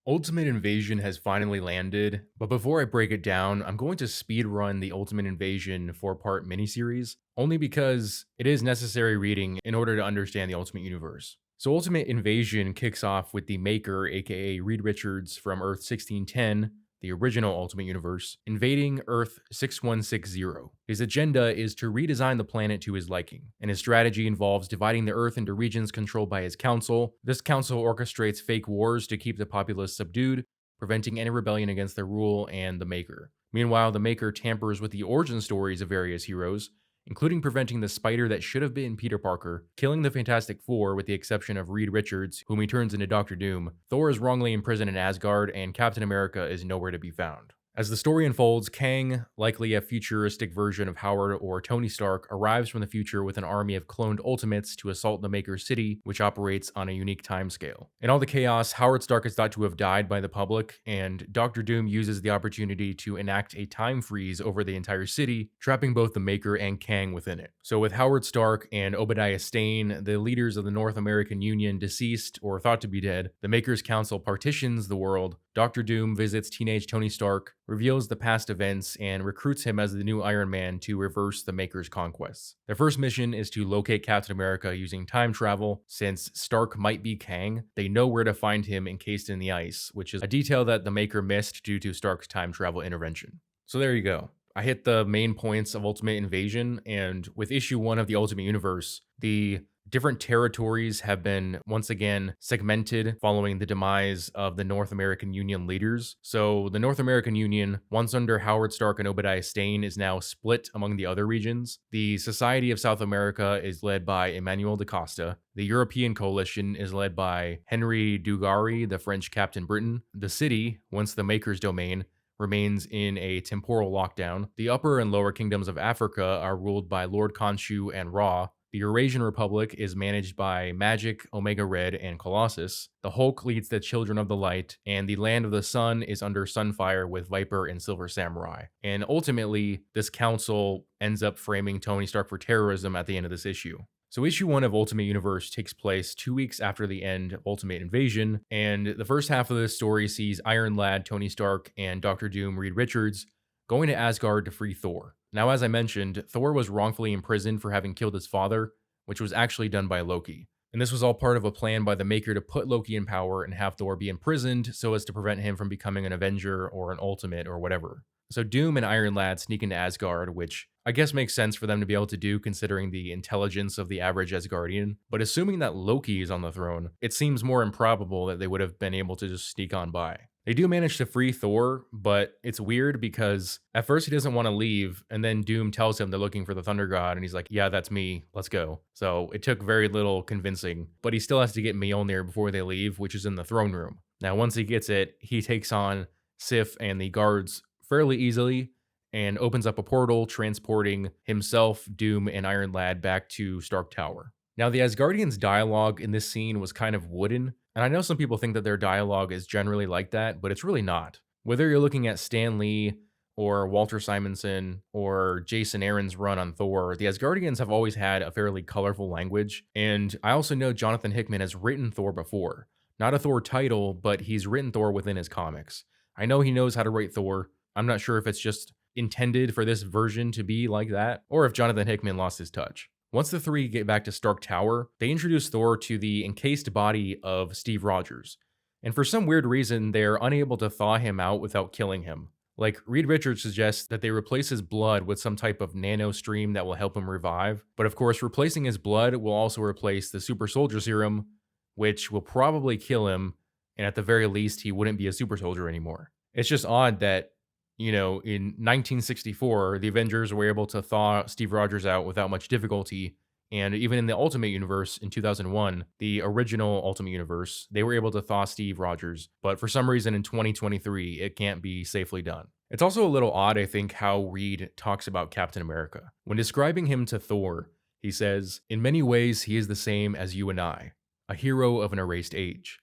Ultimate Invasion has finally landed, but before I break it down, I'm going to speedrun the Ultimate Invasion 4-part miniseries, only because it is necessary reading in order to understand the Ultimate Universe. So Ultimate Invasion kicks off with the Maker, aka Reed Richards from Earth 1610, the original Ultimate Universe, invading Earth 6160. His agenda is to redesign the planet to his liking, and his strategy involves dividing the Earth into regions controlled by his council. This council orchestrates fake wars to keep the populace subdued, preventing any rebellion against their rule and the Maker. Meanwhile, the Maker tampers with the origin stories of various heroes, including preventing the spider that should have been Peter Parker, killing the Fantastic Four with the exception of Reed Richards, whom he turns into Doctor Doom. Thor is wrongly imprisoned in Asgard, and Captain America is nowhere to be found. As the story unfolds, Kang, likely a futuristic version of Howard or Tony Stark, arrives from the future with an army of cloned Ultimates to assault the Maker's city, which operates on a unique timescale. In all the chaos, Howard Stark is thought to have died by the public, and Doctor Doom uses the opportunity to enact a time freeze over the entire city, trapping both the Maker and Kang within it. So with Howard Stark and Obadiah Stane, the leaders of the North American Union, deceased or thought to be dead, the Maker's Council partitions the world. Doctor Doom visits teenage Tony Stark, reveals the past events, and recruits him as the new Iron Man to reverse the Maker's conquests. Their first mission is to locate Captain America using time travel. Since Stark might be Kang, they know where to find him encased in the ice, which is a detail that the Maker missed due to Stark's time travel intervention. So there you go. I hit the main points of Ultimate Invasion, and with issue 1 of the Ultimate Universe, the different territories have been once again segmented following the demise of the North American Union leaders. So the North American Union, once under Howard Stark and Obadiah Stane, is now split among the other regions. The Society of South America is led by Emmanuel da Costa. The European Coalition is led by Henry Dugarry, the French Captain Britain. The city, once the Maker's domain, remains in a temporal lockdown. The upper and lower kingdoms of Africa are ruled by Lord Khonshu and Ra. The Eurasian Republic is managed by Magic, Omega Red, and Colossus. The Hulk leads the Children of the Light, and the Land of the Sun is under Sunfire with Viper and Silver Samurai. And ultimately, this council ends up framing Tony Stark for terrorism at the end of this issue. So issue 1 of Ultimate Universe takes place 2 weeks after the end of Ultimate Invasion, and the first half of this story sees Iron Lad, Tony Stark, and Doctor Doom, Reed Richards, going to Asgard to free Thor. Now, as I mentioned, Thor was wrongfully imprisoned for having killed his father, which was actually done by Loki. And this was all part of a plan by the Maker to put Loki in power and have Thor be imprisoned so as to prevent him from becoming an Avenger or an Ultimate or whatever. So Doom and Iron Lad sneak into Asgard, which I guess makes sense for them to be able to do considering the intelligence of the average Asgardian. But assuming that Loki is on the throne, it seems more improbable that they would have been able to just sneak on by. They do manage to free Thor, but it's weird because at first he doesn't want to leave, and then Doom tells him they're looking for the Thunder God, and he's like, yeah, that's me, let's go. So it took very little convincing, but he still has to get Mjolnir before they leave, which is in the throne room. Now, once he gets it, he takes on Sif and the guards fairly easily, and opens up a portal transporting himself, Doom, and Iron Lad back to Stark Tower. Now, the Asgardians' dialogue in this scene was kind of wooden, and I know some people think that their dialogue is generally like that, but it's really not. Whether you're looking at Stan Lee or Walter Simonson or Jason Aaron's run on Thor, the Asgardians have always had a fairly colorful language, and I also know Jonathan Hickman has written Thor before. Not a Thor title, but he's written Thor within his comics. I know he knows how to write Thor. I'm not sure if it's just intended for this version to be like that, or if Jonathan Hickman lost his touch. Once the three get back to Stark Tower, they introduce Thor to the encased body of Steve Rogers. And for some weird reason, they're unable to thaw him out without killing him. Like, Reed Richards suggests that they replace his blood with some type of nano stream that will help him revive. But of course, replacing his blood will also replace the super soldier serum, which will probably kill him, and at the very least, he wouldn't be a super soldier anymore. It's just odd that, you know, in 1964, the Avengers were able to thaw Steve Rogers out without much difficulty. And even in the Ultimate Universe in 2001, the original Ultimate Universe, they were able to thaw Steve Rogers. But for some reason in 2023, it can't be safely done. It's also a little odd, I think, how Reed talks about Captain America. When describing him to Thor, he says, "In many ways, he is the same as you and I, a hero of an erased age.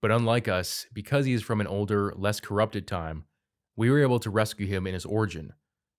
But unlike us, because he is from an older, less corrupted time, we were able to rescue him in his origin,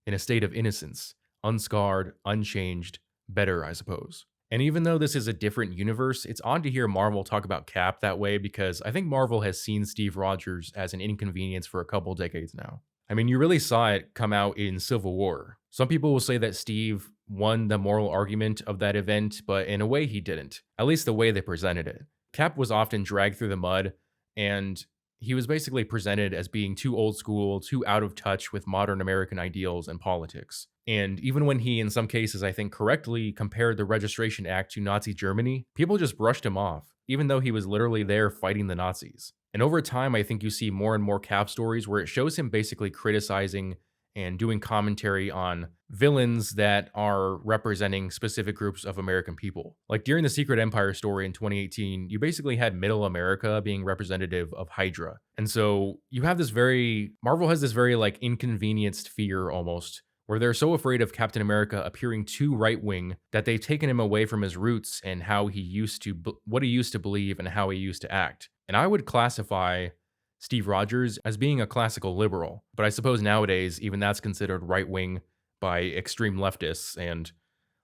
in a state of innocence, unscarred, unchanged, better, I suppose." And even though this is a different universe, it's odd to hear Marvel talk about Cap that way because I think Marvel has seen Steve Rogers as an inconvenience for a couple decades now. I mean, you really saw it come out in Civil War. Some people will say that Steve won the moral argument of that event, but in a way he didn't, at least the way they presented it. Cap was often dragged through the mud, and he was basically presented as being too old school, too out of touch with modern American ideals and politics. And even when he, in some cases, I think correctly compared the Registration Act to Nazi Germany, people just brushed him off, even though he was literally there fighting the Nazis. And over time, I think you see more and more Cap stories where it shows him basically criticizing and doing commentary on villains that are representing specific groups of American people. Like during the Secret Empire story in 2018, you basically had Middle America being representative of Hydra. And so you have Marvel has this very like inconvenienced fear almost, where they're so afraid of Captain America appearing too right-wing that they've taken him away from his roots and how he used to, what he used to believe and how he used to act. And I would classify Steve Rogers as being a classical liberal, but I suppose nowadays even that's considered right-wing by extreme leftists, and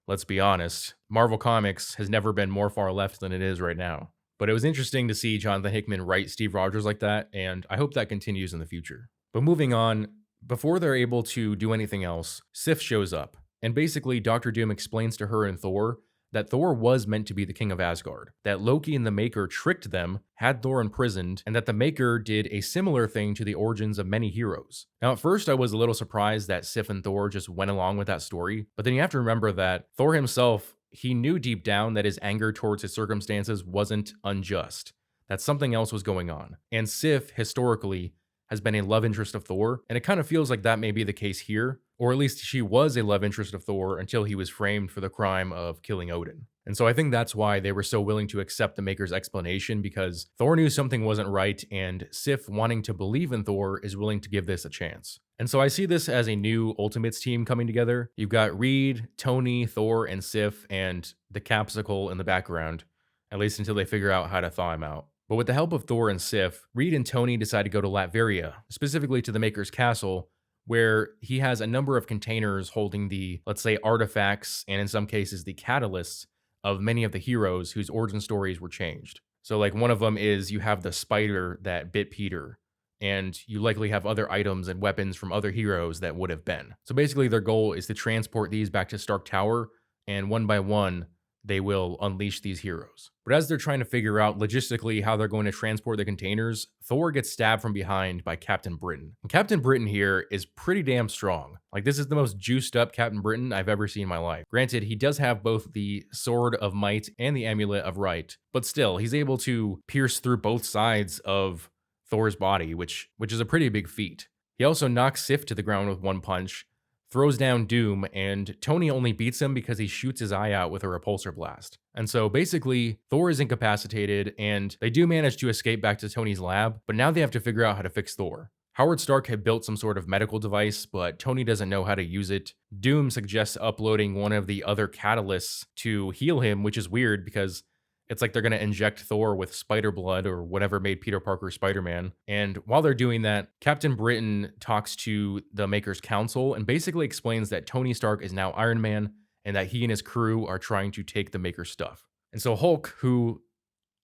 let's be honest, Marvel Comics has never been more far left than it is right now. But it was interesting to see Jonathan Hickman write Steve Rogers like that, and I hope that continues in the future. But moving on, before they're able to do anything else, Sif shows up, and basically Doctor Doom explains to her and Thor that Thor was meant to be the king of Asgard, that Loki and the Maker tricked them, had Thor imprisoned, and that the Maker did a similar thing to the origins of many heroes. Now, at first, I was a little surprised that Sif and Thor just went along with that story, but then you have to remember that Thor himself, he knew deep down that his anger towards his circumstances wasn't unjust, that something else was going on. And Sif, historically, has been a love interest of Thor, and it kind of feels like that may be the case here, or at least she was a love interest of Thor until he was framed for the crime of killing Odin. And so I think that's why they were so willing to accept the Maker's explanation, because Thor knew something wasn't right, and Sif, wanting to believe in Thor, is willing to give this a chance. And so I see this as a new Ultimates team coming together. You've got Reed, Tony, Thor, and Sif, and the Capsicle in the background, at least until they figure out how to thaw him out. But with the help of Thor and Sif, Reed and Tony decide to go to Latveria, specifically to the Maker's castle, where he has a number of containers holding the, let's say, artifacts, and in some cases, the catalysts of many of the heroes whose origin stories were changed. So like one of them is you have the spider that bit Peter, and you likely have other items and weapons from other heroes that would have been. So basically their goal is to transport these back to Stark Tower, and one by one, they will unleash these heroes. But as they're trying to figure out logistically how they're going to transport the containers, Thor gets stabbed from behind by Captain Britain. And Captain Britain here is pretty damn strong. Like, this is the most juiced up Captain Britain I've ever seen in my life. Granted, he does have both the Sword of Might and the Amulet of Right, but still, he's able to pierce through both sides of Thor's body, which is a pretty big feat. He also knocks Sif to the ground with one punch, throws down Doom, and Tony only beats him because he shoots his eye out with a repulsor blast. And so basically, Thor is incapacitated, and they do manage to escape back to Tony's lab, but now they have to figure out how to fix Thor. Howard Stark had built some sort of medical device, but Tony doesn't know how to use it. Doom suggests uploading one of the other catalysts to heal him, which is weird because it's like they're going to inject Thor with spider blood or whatever made Peter Parker Spider-Man. And while they're doing that, Captain Britain talks to the Maker's Council and basically explains that Tony Stark is now Iron Man and that he and his crew are trying to take the Maker's stuff. And so Hulk, who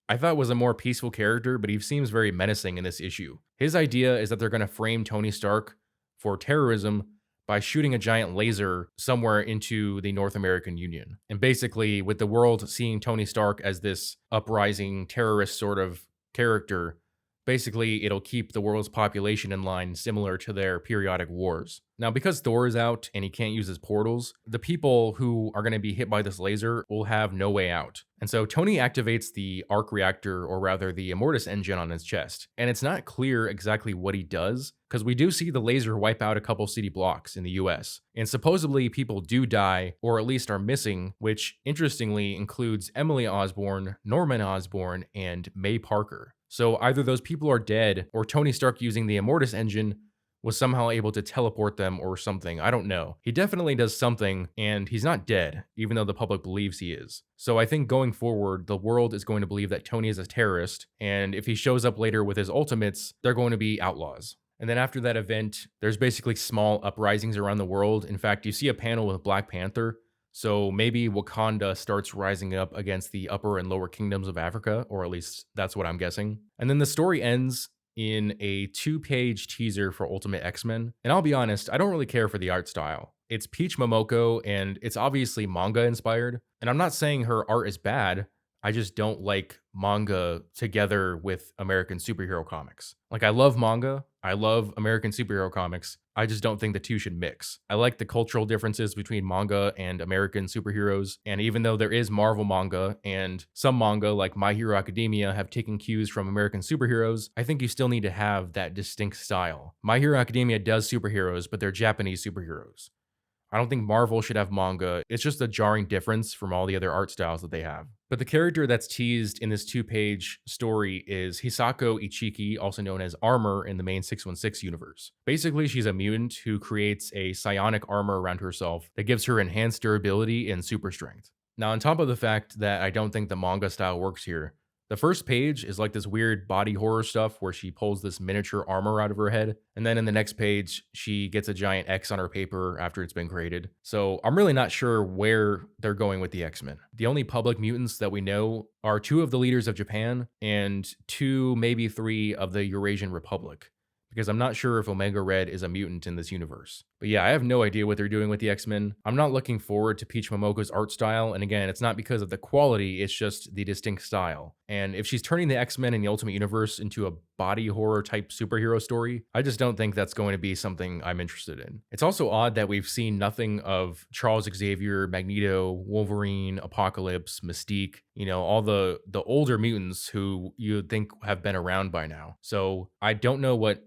I thought was a more peaceful character, but he seems very menacing in this issue. His idea is that they're going to frame Tony Stark for terrorism by shooting a giant laser somewhere into the North American Union. And basically, with the world seeing Tony Stark as this uprising terrorist sort of character, basically it'll keep the world's population in line, similar to their periodic wars. Now, because Thor is out and he can't use his portals, the people who are going to be hit by this laser will have no way out. And so Tony activates the arc reactor, or rather the Immortus engine on his chest. And it's not clear exactly what he does, because we do see the laser wipe out a couple city blocks in the US. And supposedly people do die, or at least are missing, which interestingly includes Emily Osborn, Norman Osborn, and May Parker. So either those people are dead, or Tony Stark using the Immortus engine was somehow able to teleport them or something. I don't know. He definitely does something, and he's not dead, even though the public believes he is. So I think going forward, the world is going to believe that Tony is a terrorist, and if he shows up later with his ultimates, they're going to be outlaws. And then after that event, there's basically small uprisings around the world. In fact, you see a panel with Black Panther So maybe Wakanda starts rising up against the upper and lower kingdoms of Africa, or at least that's what I'm guessing. And then the story ends in a 2-page teaser for Ultimate X-Men. And I'll be honest, I don't really care for the art style. It's Peach Momoko, and it's obviously manga inspired. And I'm not saying her art is bad. I just don't like manga together with American superhero comics. Like, I love manga, I love American superhero comics. I just don't think the two should mix. I like the cultural differences between manga and American superheroes, and even though there is Marvel manga and some manga like My Hero Academia have taken cues from American superheroes, I think you still need to have that distinct style. My Hero Academia does superheroes, but they're Japanese superheroes. I don't think Marvel should have manga. It's just a jarring difference from all the other art styles that they have. But the character that's teased in this 2-page story is Hisako Ichiki, also known as Armor in the main 616 universe. Basically, she's a mutant who creates a psionic armor around herself that gives her enhanced durability and super strength. Now, on top of the fact that I don't think the manga style works here, the first page is like this weird body horror stuff where she pulls this miniature armor out of her head. And then in the next page, she gets a giant X on her paper after it's been created. So I'm really not sure where they're going with the X-Men. The only public mutants that we know are 2 of the leaders of Japan and 2, maybe 3 of the Eurasian Republic, because I'm not sure if Omega Red is a mutant in this universe. But yeah, I have no idea what they're doing with the X-Men. I'm not looking forward to Peach Momoko's art style, and again, it's not because of the quality, it's just the distinct style. And if she's turning the X-Men in the Ultimate Universe into a body horror type superhero story, I just don't think that's going to be something I'm interested in. It's also odd that we've seen nothing of Charles Xavier, Magneto, Wolverine, Apocalypse, Mystique, all the older mutants who you'd think have been around by now. So I don't know what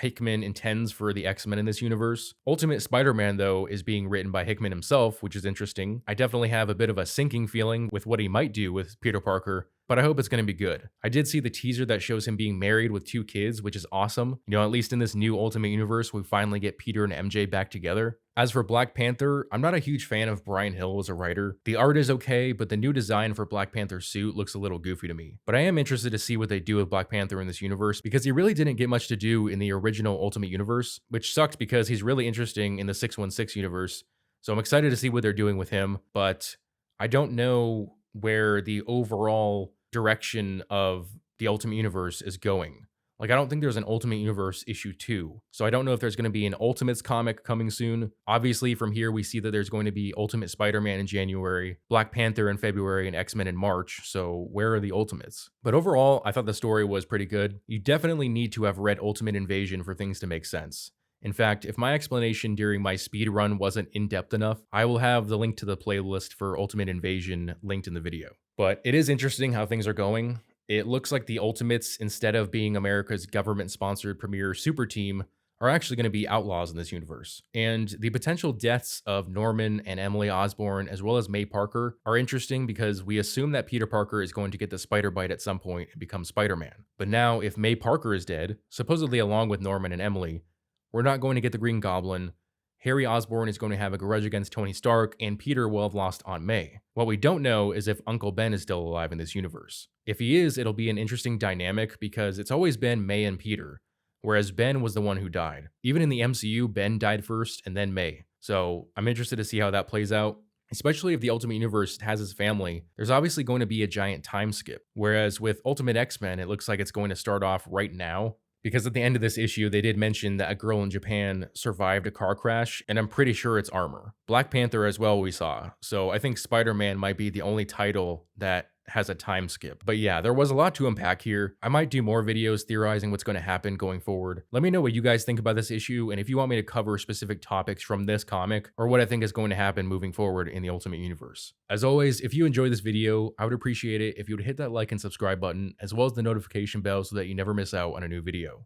Hickman intends for the X-Men in this universe. Ultimate Spider-Man, though, is being written by Hickman himself, which is interesting. I definitely have a bit of a sinking feeling with what he might do with Peter Parker, but I hope it's going to be good. I did see the teaser that shows him being married with 2 kids, which is awesome. At least in this new Ultimate Universe, we finally get Peter and MJ back together. As for Black Panther, I'm not a huge fan of Brian Hill as a writer. The art is okay, but the new design for Black Panther's suit looks a little goofy to me. But I am interested to see what they do with Black Panther in this universe, because he really didn't get much to do in the original Ultimate Universe, which sucks because he's really interesting in the 616 universe. So I'm excited to see what they're doing with him, but I don't know where the overall direction of the Ultimate Universe is going. Like, I don't think there's an Ultimate Universe issue 2. So I don't know if there's going to be an Ultimates comic coming soon. Obviously, from here, we see that there's going to be Ultimate Spider-Man in January, Black Panther in February, and X-Men in March. So where are the Ultimates? But overall, I thought the story was pretty good. You definitely need to have read Ultimate Invasion for things to make sense. In fact, if my explanation during my speed run wasn't in-depth enough, I will have the link to the playlist for Ultimate Invasion linked in the video. But it is interesting how things are going. It looks like the Ultimates, instead of being America's government-sponsored premier super team, are actually going to be outlaws in this universe. And the potential deaths of Norman and Emily Osborn, as well as May Parker, are interesting because we assume that Peter Parker is going to get the spider bite at some point and become Spider-Man. But now, if May Parker is dead, supposedly along with Norman and Emily, we're not going to get the Green Goblin. Harry Osborn is going to have a grudge against Tony Stark, and Peter will have lost Aunt May. What we don't know is if Uncle Ben is still alive in this universe. If he is, it'll be an interesting dynamic because it's always been May and Peter, whereas Ben was the one who died. Even in the MCU, Ben died first and then May. So I'm interested to see how that plays out. Especially if the Ultimate Universe has his family, there's obviously going to be a giant time skip. Whereas with Ultimate X-Men, it looks like it's going to start off right now. Because at the end of this issue, they did mention that a girl in Japan survived a car crash, and I'm pretty sure it's Armor. Black Panther as well we saw, so I think Spider-Man might be the only title that has a time skip. But yeah, there was a lot to unpack here. I might do more videos theorizing what's going to happen going forward. Let me know what you guys think about this issue, and if you want me to cover specific topics from this comic, or what I think is going to happen moving forward in the Ultimate Universe. As always, if you enjoyed this video, I would appreciate it if you would hit that like and subscribe button, as well as the notification bell so that you never miss out on a new video.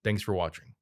Thanks for watching.